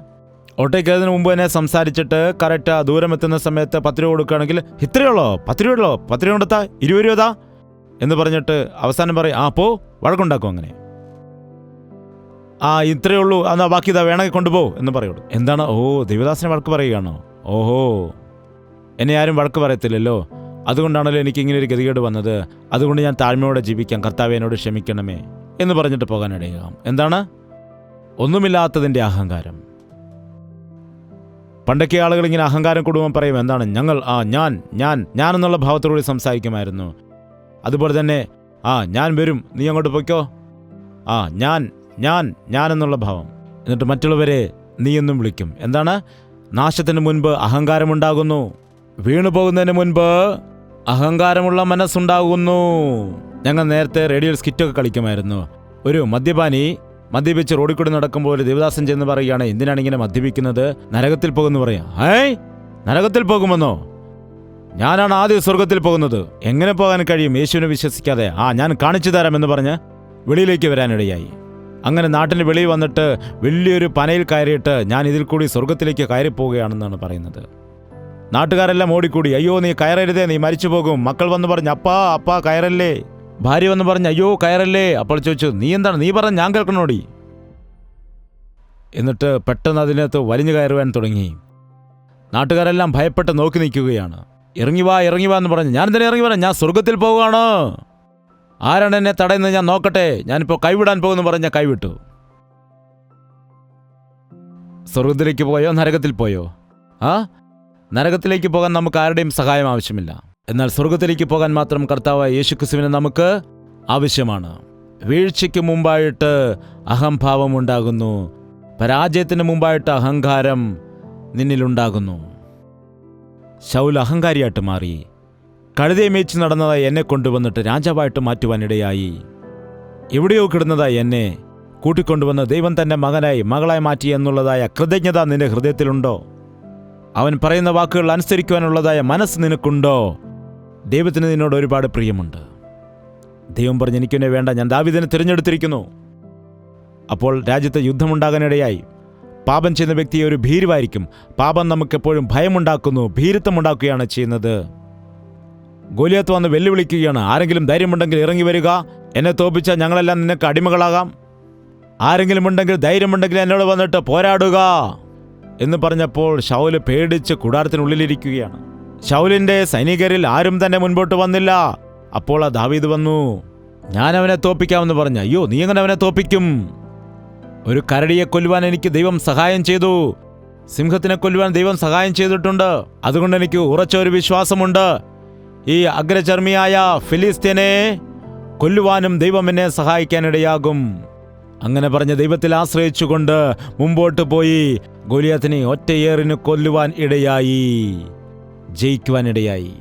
ഓട്ടോയ്ക്ക് കയറുന്നതിന് മുമ്പ് തന്നെ സംസാരിച്ചിട്ട് കറക്റ്റ് ദൂരം എത്തുന്ന സമയത്ത് 10 രൂപ കൊടുക്കുകയാണെങ്കിൽ ഇത്രയുള്ളോ, 10 രൂപയുള്ളോ, 10 രൂപ കൊടുത്താ 20 രൂപ എന്ന് പറഞ്ഞിട്ട് അവസാനം പറയും പോ, വഴക്കുണ്ടാക്കും. അങ്ങനെ ഇത്രയേ ഉള്ളൂ, എന്നാൽ ബാക്കി ഇതാ വേണമെങ്കിൽ കൊണ്ടുപോ എന്ന് പറയുള്ളൂ. എന്താണ്? ദൈവദാസനെ വഴക്ക് പറയുകയാണോ? ഓഹോ, എന്നെ ആരും വഴക്ക് പറയത്തില്ലല്ലോ, അതുകൊണ്ടാണല്ലോ എനിക്ക് ഇങ്ങനെ ഒരു ഗതികേട് വന്നത്, അതുകൊണ്ട് ഞാൻ താഴ്മയോടെ ജീവിക്കാം, കർത്താവേ എന്നോട് ക്ഷമിക്കണമേ എന്ന് പറഞ്ഞിട്ട് പോകാനിടയാകാം. എന്താണ്? ഒന്നുമില്ലാത്തതിൻ്റെ അഹങ്കാരം. പണ്ടൊക്കെ ആളുകൾ ഇങ്ങനെ അഹങ്കാരം കൂടുമ്പോൾ പറയും, എന്താണ് ഞങ്ങൾ ഞാൻ എന്നുള്ള ഭാവത്തോടുകൂടി സംസാരിക്കുമായിരുന്നു. അതുപോലെ തന്നെ ഞാൻ വരും, നീ അങ്ങോട്ട് പൊയ്ക്കോ, ഞാൻ എന്നുള്ള ഭാവം. എന്നിട്ട് മറ്റുള്ളവരെ നീ എന്നും വിളിക്കും. എന്താണ്? നാശത്തിന് മുൻപ് അഹങ്കാരമുണ്ടാകുന്നു, വീണുപോകുന്നതിന് മുൻപ് അഹങ്കാരമുള്ള മനസ്സുണ്ടാകുന്നു. ഞങ്ങൾ നേരത്തെ റേഡിയോ സ്കിറ്റൊക്കെ കളിക്കുമായിരുന്നു. ഒരു മദ്യപാനി മദ്യപിച്ച് റോഡിൽ കൂടി നടക്കുമ്പോൾ ഒരു ദേവദാസൻ ചെന്ന് പറയുകയാണ്, എന്തിനാണ് ഇങ്ങനെ മദ്യപിക്കുന്നത്, നരകത്തിൽ പോകുമെന്ന് പറയാം. നരകത്തിൽ പോകുമെന്നോ? ഞാനാണ് ആദ്യം സ്വർഗത്തിൽ പോകുന്നത്. എങ്ങനെ പോകാൻ കഴിയും യേശുവിനെ വിശ്വസിക്കാതെ? ഞാൻ കാണിച്ചു തരാമെന്ന് പറഞ്ഞ് വെളിയിലേക്ക് വരാനിടയായി. അങ്ങനെ നാട്ടിന് വെളിയിൽ വന്നിട്ട് വലിയൊരു പനയിൽ കയറിയിട്ട് ഞാൻ ഇതിൽ കൂടി സ്വർഗത്തിലേക്ക് കയറിപ്പോവുകയാണെന്നാണ് പറയുന്നത്. നാട്ടുകാരെല്ലാം ഓടിക്കൂടി, അയ്യോ നീ കയറരുതേ, നീ മരിച്ചു പോകും. മക്കൾ വന്ന് പറഞ്ഞു, അപ്പാ കയറല്ലേ. ഭാര്യ വന്ന് പറഞ്ഞു, അയ്യോ കയറല്ലേ. അപ്പോൾ ചോദിച്ചു, നീ എന്താണ്, നീ പറഞ്ഞ ഞാൻ കേൾക്കണോടി. എന്നിട്ട് പെട്ടെന്ന് അതിനകത്ത് വലിഞ്ഞു കയറുവാൻ തുടങ്ങി. നാട്ടുകാരെല്ലാം ഭയപ്പെട്ട് നോക്കി നിൽക്കുകയാണ്. ഇറങ്ങി വാ എന്ന് പറഞ്ഞു. ഞാൻ തന്നെ ഇറങ്ങി വരാം, ഞാൻ സ്വർഗത്തിൽ പോവുകയാണ്. ആരാണ് എന്നെ തടയുന്നത്, ഞാൻ നോക്കട്ടെ, ഞാനിപ്പോൾ കൈവിടാൻ പോകുമെന്ന് പറഞ്ഞ കൈവിട്ടു. സ്വർഗത്തിലേക്ക് പോയോ, നരകത്തിൽ പോയോ? നരകത്തിലേക്ക് പോകാൻ നമുക്ക് ആരുടെയും സഹായം ആവശ്യമില്ല. എന്നാൽ സ്വർഗത്തിലേക്ക് പോകാൻ മാത്രം കർത്താവായ യേശുക്രിസ്തുവിനെ നമുക്ക് ആവശ്യമാണ്. വീഴ്ചയ്ക്ക് മുമ്പായിട്ട് അഹംഭാവം ഉണ്ടാകുന്നു, പരാജയത്തിന് മുമ്പായിട്ട് അഹങ്കാരം നിന്നിലുണ്ടാകുന്നു. ശൗൽ അഹങ്കാരിയായിട്ട് മാറി. കഴുതയെ മേച്ച് നടന്നതായി എന്നെ കൊണ്ടുവന്നിട്ട് രാജാവായിട്ട് മാറ്റുവാനിടയായി. എവിടെയോ കിടന്നതായി എന്നെ കൂട്ടിക്കൊണ്ടുവന്ന് ദൈവം തന്റെ മകളായി മാറ്റി എന്നുള്ളതായ കൃതജ്ഞത നിന്റെ ഹൃദയത്തിലുണ്ടോ? അവൻ പറയുന്ന വാക്കുകൾ അനുസരിക്കുവാനുള്ളതായ മനസ്സ് നിനക്കുണ്ടോ? ദൈവത്തിന് നിന്നോട് ഒരുപാട് പ്രിയമുണ്ട്. ദൈവം പറഞ്ഞ്, എനിക്കെന്നെ വേണ്ട, ഞാൻ ദാവീദിനെ തിരഞ്ഞെടുത്തിരിക്കുന്നു. അപ്പോൾ രാജ്യത്ത് യുദ്ധമുണ്ടാകാനിടയായി. പാപം ചെയ്യുന്ന വ്യക്തിയെ ഒരു ഭീരുവായിരിക്കും. പാപം നമുക്കെപ്പോഴും ഭയമുണ്ടാക്കുന്നു, ഭീരുത്വമുണ്ടാക്കുകയാണ് ചെയ്യുന്നത്. ഗോലിയാത്ത് വന്ന് വെല്ലുവിളിക്കുകയാണ്, ആരെങ്കിലും ധൈര്യമുണ്ടെങ്കിൽ ഇറങ്ങി വരിക, എന്നെ തോൽപ്പിച്ചാൽ ഞങ്ങളെല്ലാം നിനക്ക് അടിമകളാകാം. ആരെങ്കിലും ഉണ്ടെങ്കിൽ ധൈര്യമുണ്ടെങ്കിൽ എന്നോട് വന്നിട്ട് പോരാടുക എന്ന് പറഞ്ഞപ്പോൾ ശൗല് പേടിച്ച് കൂടാരത്തിനുള്ളിലിരിക്കുകയാണ്. ശൗലിന്റെ സൈനികരിൽ ആരും തന്നെ മുൻപോട്ട് വന്നില്ല. അപ്പോൾ ദാവീദ് വന്നു, ഞാൻ അവനെ തോൽപ്പിക്കാമെന്ന് പറഞ്ഞു. അയ്യോ, നീ എങ്ങനെ അവനെ തോൽപ്പിക്കും? ഒരു കരടിയെ കൊല്ലുവാൻ എനിക്ക് ദൈവം സഹായം ചെയ്തു, സിംഹത്തിനെ കൊല്ലുവാൻ ദൈവം സഹായം ചെയ്തിട്ടുണ്ട്. അതുകൊണ്ട് എനിക്ക് ഉറച്ച ഒരു വിശ്വാസമുണ്ട്, ഈ അഗ്രചർമ്മിയായ ഫിലിസ്ത്യനെ കൊല്ലുവാനും ദൈവം എന്നെ സഹായിക്കാനിടയാകും. അങ്ങനെ പറഞ്ഞ ദൈവത്തിൽ ആശ്രയിച്ചുകൊണ്ട് മുമ്പോട്ട് പോയി ഗോലിയാത്തിനെ ഒറ്റയേറിന് കൊല്ലുവാൻ ഇടയായി, ജയിക്കുവാനിടയായി.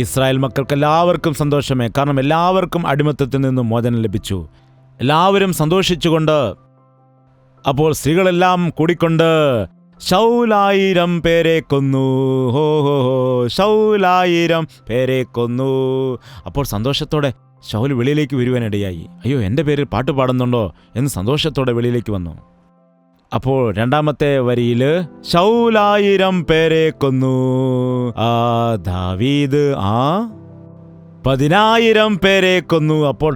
ഇസ്രായേൽ മക്കൾക്കെല്ലാവർക്കും സന്തോഷമേ, കാരണം എല്ലാവർക്കും അടിമത്തത്തിൽ നിന്നും മോചനം ലഭിച്ചു. എല്ലാവരും സന്തോഷിച്ചുകൊണ്ട് അപ്പോൾ സ്ത്രീകളെല്ലാം കൂടിക്കൊണ്ട് ശൗലായിരം പേരെ കൊന്നു, ശൗലായിരം പേരെ കൊന്നു. അപ്പോൾ സന്തോഷത്തോടെ ശൗൽ വെളിയിലേക്ക് വരുവാനിടയായി. അയ്യോ, എൻ്റെ പേരിൽ പാട്ട് പാടുന്നുണ്ടോ എന്ന് സന്തോഷത്തോടെ വെളിയിലേക്ക് വന്നു. അപ്പോൾ രണ്ടാമത്തെ വരിയിൽ ശൗലായിരം പേരെ കൊന്നു, ദാവീദ് 10,000 പേരെ കൊന്നു. അപ്പോൾ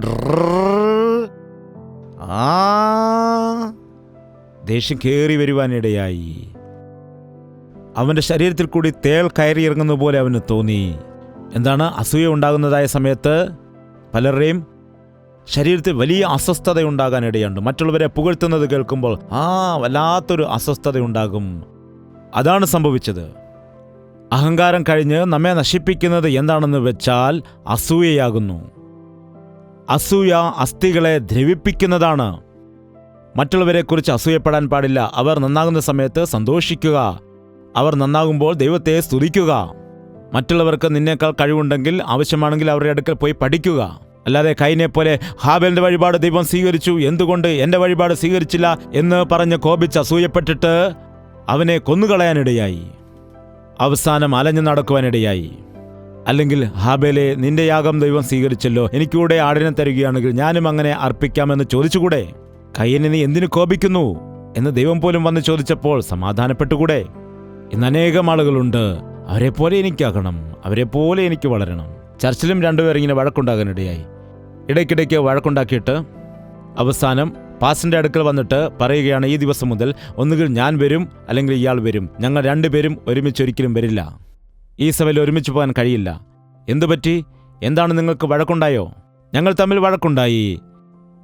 ദേഷ്യം കയറി വരുവാനിടയായി. അവൻ്റെ ശരീരത്തിൽ കൂടി തേൾ കയറിയിറങ്ങുന്ന പോലെ അവന് തോന്നി. എന്താണ്? അസൂയ ഉണ്ടാകുന്നതായ സമയത്ത് പലരുടെയും ശരീരത്തിൽ വലിയ അസ്വസ്ഥതയുണ്ടാകാനിടയുണ്ട്. മറ്റുള്ളവരെ പുകഴ്ത്തുന്നത് കേൾക്കുമ്പോൾ വല്ലാത്തൊരു അസ്വസ്ഥതയുണ്ടാകും. അതാണ് സംഭവിച്ചത്. അഹങ്കാരം കഴിഞ്ഞ് നമ്മെ നശിപ്പിക്കുന്നത് എന്താണെന്ന് വെച്ചാൽ അസൂയയാകുന്നു. അസൂയ അസ്ഥികളെ ദ്രവിപ്പിക്കുന്നതാണ്. മറ്റുള്ളവരെക്കുറിച്ച് അസൂയപ്പെടാൻ പാടില്ല. അവർ നന്നാകുന്ന സമയത്ത് സന്തോഷിക്കുക. അവർ നന്നാകുമ്പോൾ ദൈവത്തെ സ്തുതിക്കുക. മറ്റുള്ളവർക്ക് നിന്നേക്കാൾ കഴിവുണ്ടെങ്കിൽ ആവശ്യമാണെങ്കിൽ അവരുടെ അടുക്കൽ പോയി പഠിക്കുക. അല്ലാതെ കൈനെ പോലെ ഹാബേലിന്റെ വഴിപാട് ദൈവം സ്വീകരിച്ചു, എന്തുകൊണ്ട് എൻ്റെ വഴിപാട് സ്വീകരിച്ചില്ല എന്ന് പറഞ്ഞ് കോപിച്ച് അസൂയപ്പെട്ടിട്ട് അവനെ കൊന്നുകളയാനിടയായി. അവസാനം അലഞ്ഞു നടക്കുവാനിടയായി. അല്ലെങ്കിൽ ഹാബേലെ, നിന്റെ യാഗം ദൈവം സ്വീകരിച്ചല്ലോ, എനിക്കൂടെ ആടിനെ തരികയാണെങ്കിൽ ഞാനും അങ്ങനെ അർപ്പിക്കാമെന്ന് ചോദിച്ചുകൂടെ? കയ്യനെ നീ എന്തിനു കോപിക്കുന്നു എന്ന് ദൈവം പോലും വന്ന് ചോദിച്ചപ്പോൾ സമാധാനപ്പെട്ടുകൂടെ? ഇന്ന് അനേകം ആളുകളുണ്ട്, അവരെ പോലെ എനിക്കാകണം, അവരെ പോലെ എനിക്ക് വളരണം. ചർച്ചിലും രണ്ടുപേർ ഇങ്ങനെ വഴക്കുണ്ടാകാനിടയായി. ഇടയ്ക്കിടയ്ക്ക് വഴക്കുണ്ടാക്കിയിട്ട് അവസാനം പാസ്റ്ററിന്റെ അടുക്കൽ വന്നിട്ട് പറയുകയാണ്, ഈ ദിവസം മുതൽ ഒന്നുകിൽ ഞാൻ വരും അല്ലെങ്കിൽ ഇയാൾ വരും, ഞങ്ങൾ രണ്ടുപേരും ഒരുമിച്ചൊരിക്കലും വരില്ല. ഈ സഭയിൽ ഒരുമിച്ച് പോകാൻ കഴിയില്ല. എന്തുപറ്റി? എന്താണ്, നിങ്ങൾക്ക് വഴക്കുണ്ടായോ? ഞങ്ങൾ തമ്മിൽ വഴക്കുണ്ടായി.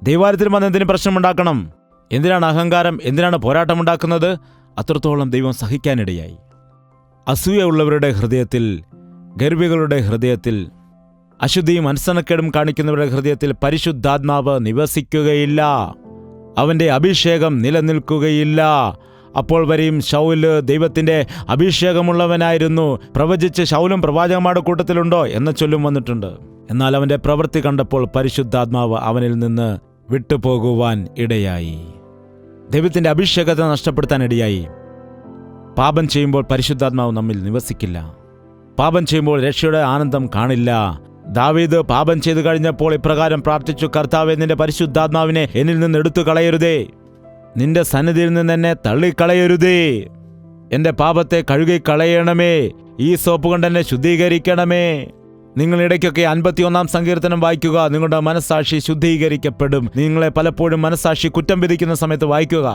ദൈവാലയത്തിൽ വന്ന് എന്തിന് പ്രശ്നമുണ്ടാക്കണം? എന്തിനാണ് അഹങ്കാരം? എന്തിനാണ് പോരാട്ടമുണ്ടാക്കുന്നത്? അത്രത്തോളം ദൈവം സഹിക്കാനിടയായി. അസൂയുള്ളവരുടെ ഹൃദയത്തിൽ, ഗർവികളുടെ ഹൃദയത്തിൽ, അശുദ്ധിയും അനുസരണക്കേടും കാണിക്കുന്നവരുടെ ഹൃദയത്തിൽ പരിശുദ്ധാത്മാവ് നിവസിക്കുകയില്ല. അവൻ്റെ അഭിഷേകം നിലനിൽക്കുകയില്ല. അപ്പോൾ വരെയും ശൗല് ദൈവത്തിൻ്റെ അഭിഷേകമുള്ളവനായിരുന്നു. പ്രവചിച്ച് ശൗലും പ്രവാചകന്മാരുടെ കൂട്ടത്തിലുണ്ടോ എന്ന ചൊല്ലും വന്നിട്ടുണ്ട്. എന്നാൽ അവൻ്റെ പ്രവൃത്തി കണ്ടപ്പോൾ പരിശുദ്ധാത്മാവ് അവനിൽ നിന്ന് വിട്ടുപോകുവാൻ ഇടയായി. ദൈവത്തിൻ്റെ അഭിഷേകത്തെ നഷ്ടപ്പെടുത്താൻ ഇടയായി. പാപം ചെയ്യുമ്പോൾ പരിശുദ്ധാത്മാവ് നമ്മിൽ നിവസിക്കില്ല. പാപം ചെയ്യുമ്പോൾ രക്ഷയുടെ ആനന്ദം കാണില്ല. ദാവീദ് പാപം ചെയ്തു കഴിഞ്ഞപ്പോൾ ഇപ്രകാരം പ്രാർത്ഥിച്ചു: കർത്താവേ, നിന്റെ പരിശുദ്ധാത്മാവിനെ എന്നിൽ നിന്ന് എടുത്തു കളയരുതേ, നിന്റെ സന്നിധിയിൽ നിന്ന് എന്നെ തള്ളിക്കളയരുതേ, എൻ്റെ പാപത്തെ കഴുകിക്കളയണമേ, ഈ സോപ്പ് കൊണ്ട് എന്നെ ശുദ്ധീകരിക്കണമേ. നിങ്ങൾ ഇടയ്ക്കൊക്കെ 51-ാം സങ്കീർത്തനം വായിക്കുക. നിങ്ങളുടെ മനസ്സാക്ഷി ശുദ്ധീകരിക്കപ്പെടും. നിങ്ങളെ പലപ്പോഴും മനസ്സാക്ഷി കുറ്റം വിധിക്കുന്ന സമയത്ത് വായിക്കുക.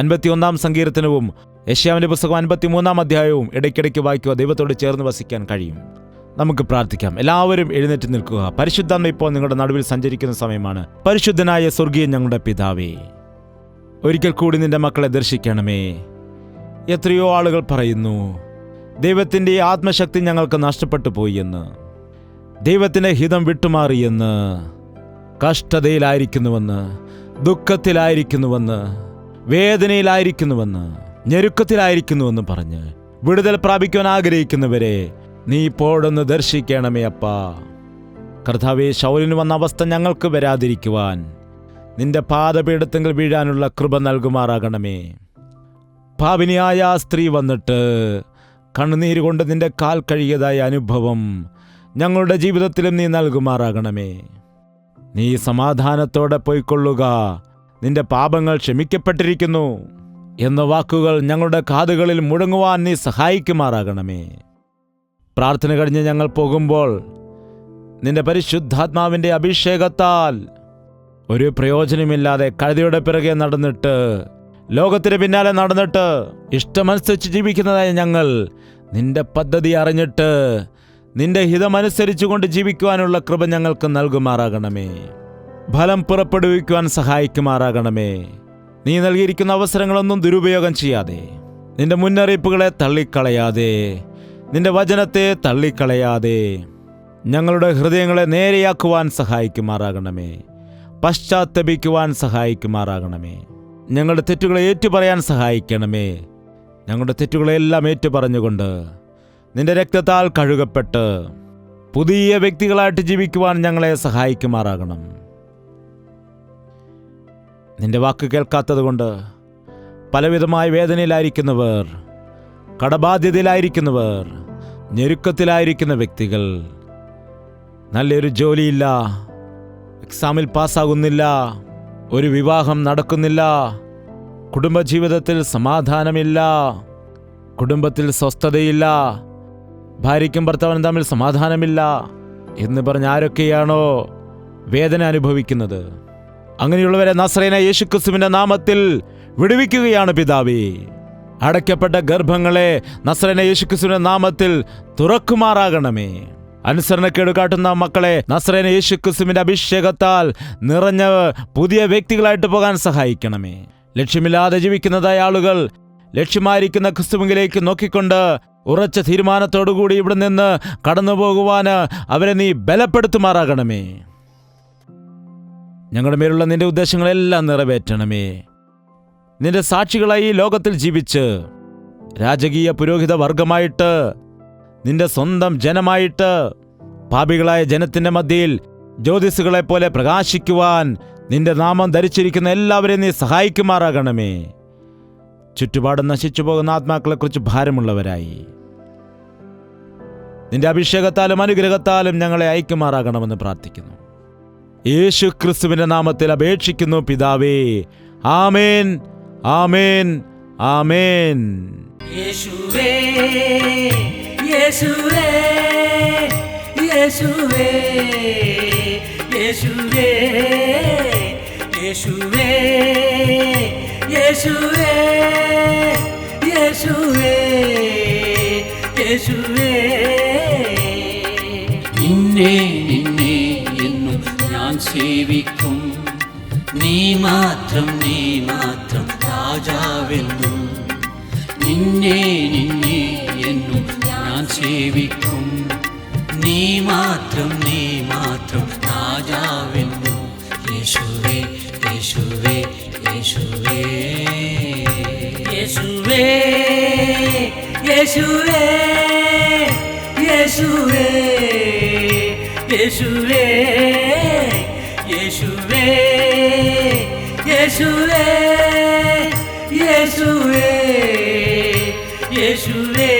51-ാം സങ്കീർത്തനവും യെശയ്യാവിന്റെ പുസ്തകം 53-ാം അധ്യായവും ഇടയ്ക്കിടയ്ക്ക് വായിക്കുക. ദൈവത്തോട് ചേർന്ന് വസിക്കാൻ കഴിയും. നമുക്ക് പ്രാർത്ഥിക്കാം. എല്ലാവരും എഴുന്നേറ്റ് നിൽക്കുക. പരിശുദ്ധാത്മ ഇപ്പോൾ നിങ്ങളുടെ നടുവിൽ സഞ്ചരിക്കുന്ന സമയമാണ്. പരിശുദ്ധനായ സ്വർഗീയ ഞങ്ങളുടെ പിതാവേ, ഒരിക്കൽ കൂടി നിന്റെ മക്കളെ ദർശിക്കണമേ. എത്രയോ ആളുകൾ പറയുന്നു, ദൈവത്തിൻ്റെ ആത്മശക്തി ഞങ്ങൾക്ക് നഷ്ടപ്പെട്ടു പോയി എന്ന്, ദൈവത്തിൻ്റെ ഹിതം വിട്ടുമാറിയെന്ന്, കഷ്ടതയിലായിരിക്കുന്നുവെന്ന്, ദുഃഖത്തിലായിരിക്കുന്നുവെന്ന്, വേദനയിലായിരിക്കുന്നുവെന്ന്, ഞെരുക്കത്തിലായിരിക്കുന്നുവെന്ന് പറഞ്ഞ് വിടുതൽ പ്രാപിക്കുവാൻ ആഗ്രഹിക്കുന്നവരെ നീ ഇപ്പോഴൊന്ന് ദർശിക്കണമേ അപ്പാ. കർത്താവേ, ശൗലിന് വന്ന അവസ്ഥ ഞങ്ങൾക്ക് വരാതിരിക്കുവാൻ നിന്റെ പാദപീഠത്തെങ്കിൽ വീഴാനുള്ള കൃപ നൽകുമാറാകണമേ. പാപിനിയായ ആ സ്ത്രീ വന്നിട്ട് കണ്ണുനീര് കൊണ്ട് നിന്റെ കാൽ കഴുകിയതായ അനുഭവം ഞങ്ങളുടെ ജീവിതത്തിലും നീ നൽകുമാറാകണമേ. നീ സമാധാനത്തോടെ പോയിക്കൊള്ളുക, നിന്റെ പാപങ്ങൾ ക്ഷമിക്കപ്പെട്ടിരിക്കുന്നു എന്ന വാക്കുകൾ ഞങ്ങളുടെ കാതുകളിൽ മുഴങ്ങുവാൻ നീ സഹായിക്കുമാറാകണമേ. പ്രാർത്ഥന കഴിഞ്ഞ് ഞങ്ങൾ പോകുമ്പോൾ നിന്റെ പരിശുദ്ധാത്മാവിൻ്റെ അഭിഷേകത്താൽ ഒരു പ്രയോജനമില്ലാതെ കഴുതയുടെ പിറകെ നടന്നിട്ട്, ലോകത്തിന് പിന്നാലെ നടന്നിട്ട്, ഇഷ്ടമനുസരിച്ച് ജീവിക്കുന്നതായ ഞങ്ങൾ നിന്റെ പദ്ധതി അറിഞ്ഞിട്ട് നിന്റെ ഹിതമനുസരിച്ചുകൊണ്ട് ജീവിക്കുവാനുള്ള കൃപ ഞങ്ങൾക്ക് നൽകുമാറാകണമേ. ഫലം പുറപ്പെടുവിക്കുവാൻ സഹായിക്കുമാറാകണമേ. നീ നൽകിയിരിക്കുന്ന അവസരങ്ങളൊന്നും ദുരുപയോഗം ചെയ്യാതെ, നിന്റെ മുന്നറിയിപ്പുകളെ തള്ളിക്കളയാതെ, നിന്റെ വചനത്തെ തള്ളിക്കളയാതെ ഞങ്ങളുടെ ഹൃദയങ്ങളെ നേരെയാക്കുവാൻ സഹായിക്കുമാറാകണമേ. പശ്ചാത്തപിക്കുവാൻ സഹായിക്കുമാറാകണമേ. ഞങ്ങളുടെ തെറ്റുകളെ ഏറ്റുപറയാൻ സഹായിക്കണമേ. ഞങ്ങളുടെ തെറ്റുകളെല്ലാം ഏറ്റുപറഞ്ഞുകൊണ്ട് നിന്റെ രക്തത്താൽ കഴുകപ്പെട്ട് പുതിയ വ്യക്തികളായിട്ട് ജീവിക്കുവാൻ ഞങ്ങളെ സഹായിക്കുമാറാകണം. നിന്റെ വാക്ക് കേൾക്കാത്തതുകൊണ്ട് പലവിധമായ വേദനയിലായിരിക്കുന്നവർ, കടബാധ്യതയിലായിരിക്കുന്നവർ, ഞെരുക്കത്തിലായിരിക്കുന്ന വ്യക്തികൾ, നല്ലൊരു ജോലിയില്ല, എക്സാമിൽ പാസ്സാകുന്നില്ല, ഒരു വിവാഹം നടക്കുന്നില്ല, കുടുംബജീവിതത്തിൽ സമാധാനമില്ല, കുടുംബത്തിൽ സ്വസ്ഥതയില്ല, ഭാര്യയ്ക്കും ഭർത്താവിനും തമ്മിൽ സമാധാനമില്ല എന്ന് പറഞ്ഞ് ആരൊക്കെയാണോ വേദന അനുഭവിക്കുന്നത്, അങ്ങനെയുള്ളവരെ നസറേനായ യേശുക്രിസ്തുവിന്റെ നാമത്തിൽ വിടുവിക്കുകയാണ് പിതാവേ. അടയ്ക്കപ്പെട്ട ഗർഭങ്ങളെ നസറേനായ യേശുക്രിസ്തുവിന്റെ നാമത്തിൽ തുറക്കുമാറാകണമേ. അനുസരണക്കേട് കാട്ടുന്ന മക്കളെ നസറേനായ യേശുക്രിസ്തുവിന്റെ അഭിഷേകത്താൽ നിറഞ്ഞ പുതിയ വ്യക്തികളായിട്ട് പോകാൻ സഹായിക്കണമേ. ലക്ഷ്യമില്ലാതെ ജീവിക്കുന്നതായ ആളുകൾ ലക്ഷ്യമായിരിക്കുന്ന ക്രിസ്തുവിലേക്ക് നോക്കിക്കൊണ്ട് ഉറച്ച തീരുമാനത്തോടുകൂടി ഇവിടെ നിന്ന് കടന്നു പോകുവാന് അവരെ നീ ബലപ്പെടുത്തുമാറാകണമേ. ഞങ്ങളുടെ മേലുള്ള നിന്റെ ഉദ്ദേശങ്ങളെല്ലാം നിറവേറ്റണമേ. നിന്റെ സാക്ഷികളായി ഈ ലോകത്തിൽ ജീവിച്ച് രാജകീയ പുരോഹിത വർഗമായിട്ട്, നിന്റെ സ്വന്തം ജനമായിട്ട്, പാപികളായ ജനത്തിന്റെ മധ്യയിൽ ജ്യോതിസുകളെ പോലെ പ്രകാശിക്കുവാൻ നിന്റെ നാമം ധരിച്ചിരിക്കുന്ന എല്ലാവരെയും നീ സഹായിക്കുമാറാകണമേ. ചുറ്റുപാടും നശിച്ചു പോകുന്ന ആത്മാക്കളെക്കുറിച്ച് ഭാരമുള്ളവരായി നിന്റെ അഭിഷേകത്താലും അനുഗ്രഹത്താലും ഞങ്ങളെ അയക്കുമാറാകണമെന്ന് പ്രാർത്ഥിക്കുന്നു. യേശു ക്രിസ്തുവിന്റെ നാമത്തിൽ അപേക്ഷിക്കുന്നു പിതാവേ. ആമേൻ, ആമേൻ, ആമേൻ. യേശുവേ, യേശുവേ, യേശുവേ, യേശുവേ, യേശുവേ, യേശുവേ, യേശുവേ, യേശുവേ. നിന്നെ നിന്നെ എന്നും ഞാൻ സേവിക്കും, നീ മാത്രം രാജാവെന്നും നിന്നെ എന്നും ഞാൻ സേവിക്കും. നീ മാത്രം രാജാവെന്നും യേശുവേ യേശുവേ യേശുവേ യേശുവേ യേശുവേ യേശുവേ യേശുവേ യേശുവേ യേശുവേ യേശുവേ യേശുവേ